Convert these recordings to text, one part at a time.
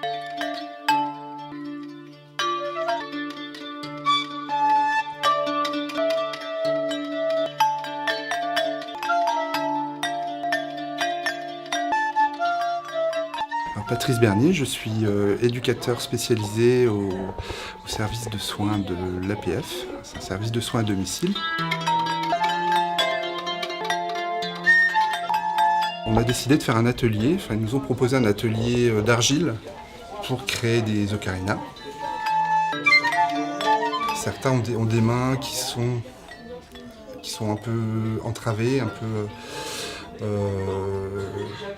Alors, Patrice Bernier, je suis éducateur spécialisé au service de soins de l'APF, c'est un service de soins à domicile. On a décidé de faire un atelier, ils nous ont proposé un atelier d'argile pour créer des ocarinas. Certains ont des mains qui sont un peu entravées, un peu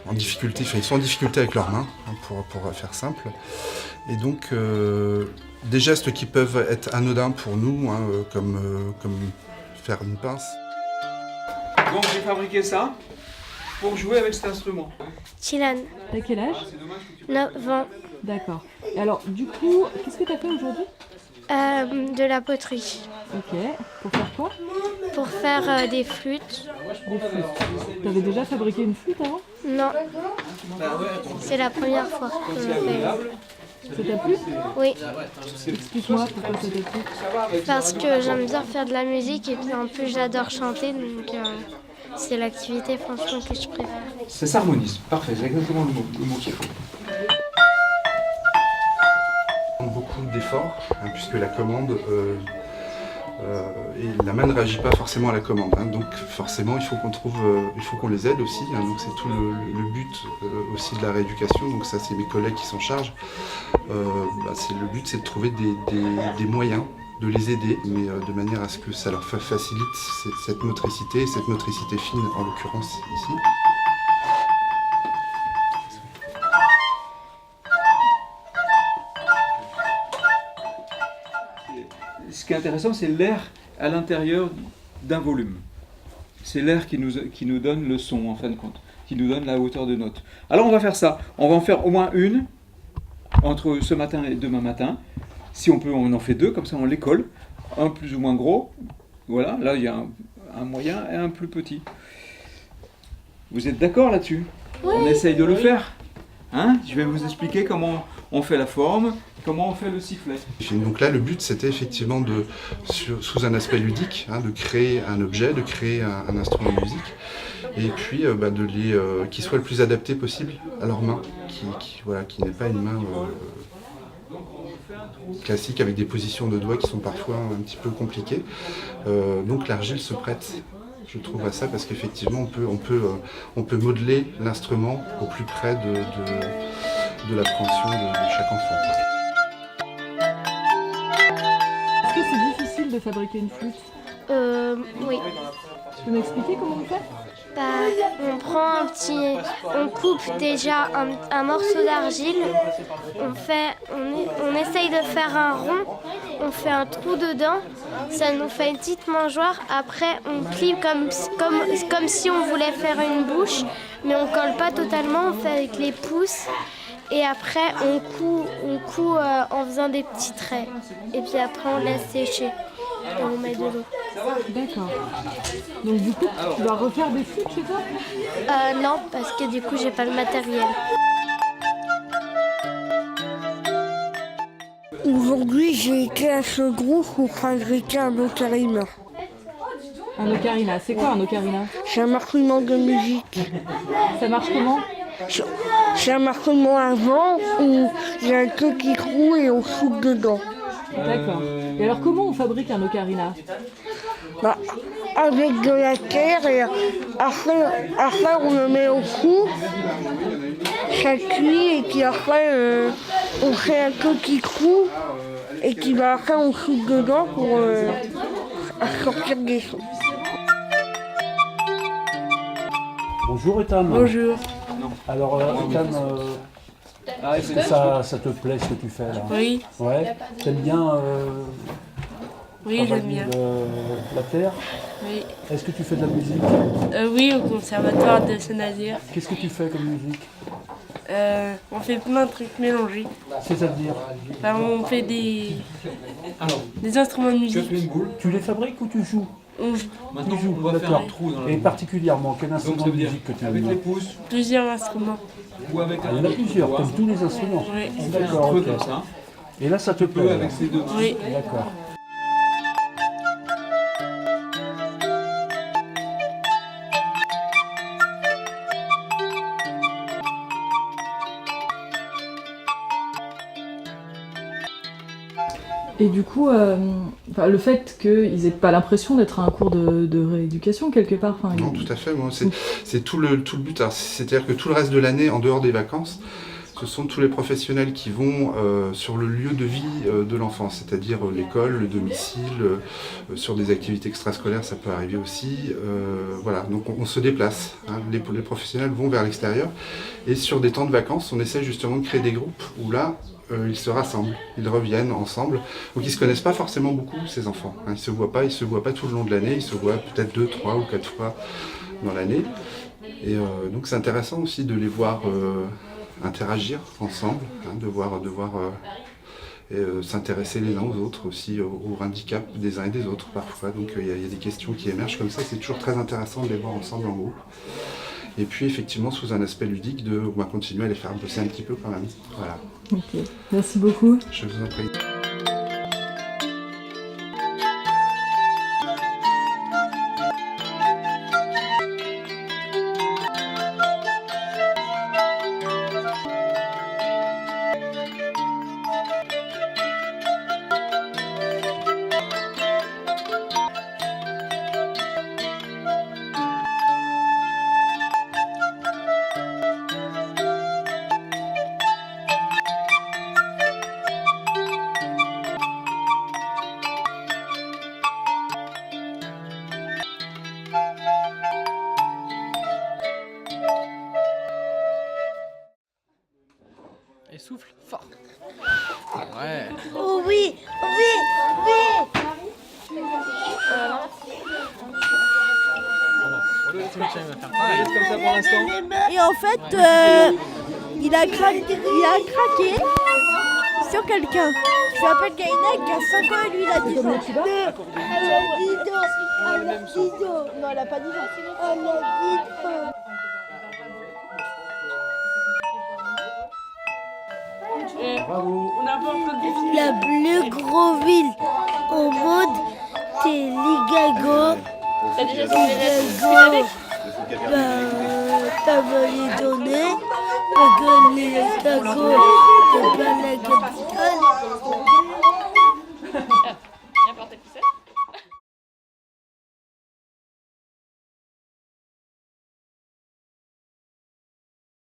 en difficulté, ils sont en difficulté avec leurs mains, pour faire simple. Et donc des gestes qui peuvent être anodins pour nous, comme faire une pince. Donc j'ai fabriqué ça pour jouer avec cet instrument. Chilan, T'as quel âge? 9 ans, D'accord. Et alors, du coup, qu'est-ce que t'as fait aujourd'hui? de la poterie, Ok. Pour faire quoi? pour faire des flûtes. Des flûtes. T'avais déjà fabriqué une flûte avant? Non, c'est la première fois que je le fais. Ça t'a plu? Oui, Explique-moi pourquoi ça t'a plu. parce que j'aime bien faire de la musique et puis en plus j'adore chanter, donc c'est l'activité franchement que je préfère. Ça s'harmonise, parfait, c'est exactement le mot qu'il faut. Beaucoup d'efforts, puisque la commande, et la main ne réagit pas forcément à la commande, donc forcément il faut qu'on les aide aussi, donc c'est tout le but aussi de la rééducation, donc ça c'est mes collègues qui s'en chargent. Le but c'est de trouver des moyens de les aider, mais de manière à ce que ça leur facilite cette motricité fine en l'occurrence ici. Ce qui est intéressant, c'est l'air à l'intérieur d'un volume. C'est l'air qui nous donne le son, en fin de compte, qui nous donne la hauteur de note. Alors on va faire ça. On va en faire au moins une, entre ce matin et demain matin. Si on peut, on en fait deux, comme ça on les colle. Un plus ou moins gros. Voilà, là il y a un moyen et un plus petit. Vous êtes d'accord là-dessus? Oui. On essaye de le faire. Je vais vous expliquer comment on fait la forme, comment on fait le sifflet. Donc là, le but, c'était effectivement, sous un aspect ludique, de créer un objet, de créer un instrument de musique, et puis qu'il soit le plus adapté possible à leurs mains, qui n'est pas une main classique avec des positions de doigts qui sont parfois un petit peu compliquées. Donc l'argile se prête, je trouve, à ça, parce qu'effectivement, on peut modeler l'instrument au plus près de l'appréhension de chaque enfant. Est-ce que c'est difficile de fabriquer une flûte? Oui. Tu peux m'expliquer comment on fait? On coupe déjà un morceau d'argile, on essaye de faire un rond, on fait un trou dedans, ça nous fait une petite mangeoire, après on plie comme si on voulait faire une bouche, mais on colle pas totalement, on fait avec les pouces, et après on coud en faisant des petits traits, et puis après on laisse sécher. Et on met de l'eau. D'accord. Donc du coup, tu dois refaire des flûtes chez toi? Non, parce que du coup, j'ai pas le matériel. Aujourd'hui, j'ai été à ce groupe pour fabriquer un ocarina. Un ocarina, c'est quoi un ocarina? C'est un instrument de musique. Ça marche comment? C'est un instrument à vent où il y a un queue qui roule et on souffle dedans. D'accord. Et alors comment on fabrique un ocarina? Avec de la terre et après on le met au four, ça cuit et puis après on fait un queue qui croule et puis après on souffle dedans pour sortir des sons. Bonjour Ethan. Bonjour. Alors Ethan, est-ce que ça te plaît ce que tu fais là? Oui. Ouais. T'aimes bien Oui, j'aime bien. la terre? Oui. Est-ce que tu fais de la musique? Oui, au conservatoire de Saint-Nazaire. Qu'est-ce que tu fais comme musique? On fait plein de trucs mélangés. C'est-à-dire? On fait des instruments de musique. Tu les fabriques ou tu joues? Maintenant, on va faire un trou dans la Et boue. particulièrement, quel Donc instrument ça de veut dire musique que tu avec aimes? les pouces Plusieurs instruments. ou avec Il y en a plusieurs, doigt, comme tous les instruments. Oui. on fait un D'accord, creux ok. comme ça. Et là, ça te Tu peux plaît avec alors. ses deux mains. Oui. D'accord. Et du coup, le fait qu'ils n'aient pas l'impression d'être à un cours de rééducation quelque part. Non, tout à fait. Moi, c'est tout le but. Alors, c'est-à-dire que tout le reste de l'année, en dehors des vacances, ce sont tous les professionnels qui vont sur le lieu de vie de l'enfant, c'est-à-dire l'école, le domicile, sur des activités extrascolaires, ça peut arriver aussi. Voilà, donc on se déplace. Hein. Les professionnels vont vers l'extérieur. Et sur des temps de vacances, on essaie justement de créer des groupes où là, ils se rassemblent, ils reviennent ensemble. Donc ils ne se connaissent pas forcément beaucoup, ces enfants. Hein. Ils ne se voient pas tout le long de l'année, ils se voient peut-être 2, 3 ou 4 fois dans l'année. Et donc c'est intéressant aussi de les voir interagir ensemble, hein, de voir s'intéresser les uns aux autres aussi, aux handicaps des uns et des autres parfois. Donc il y a des questions qui émergent comme ça, c'est toujours très intéressant de les voir ensemble en groupe. Et puis effectivement sous un aspect ludique on va continuer à les faire bosser un petit peu quand même. Voilà. Ok, merci beaucoup. Je vous en prie. Et souffle fort. Ouais. Oh oui, oui, oui. Tiens, il va faire pareil. Comme ça pour l'instant. Et en fait, il a craqué sur quelqu'un. Je m'appelle Kainek, qui a 5 ans et lui il a 10 ans. Non, elle a pas 10 ans. Elle a 10 ans. Bravo. La plus grosse ville au monde, c'est Ligago. Ligago, ça va les donner. Ligago, c'est pas la capitale.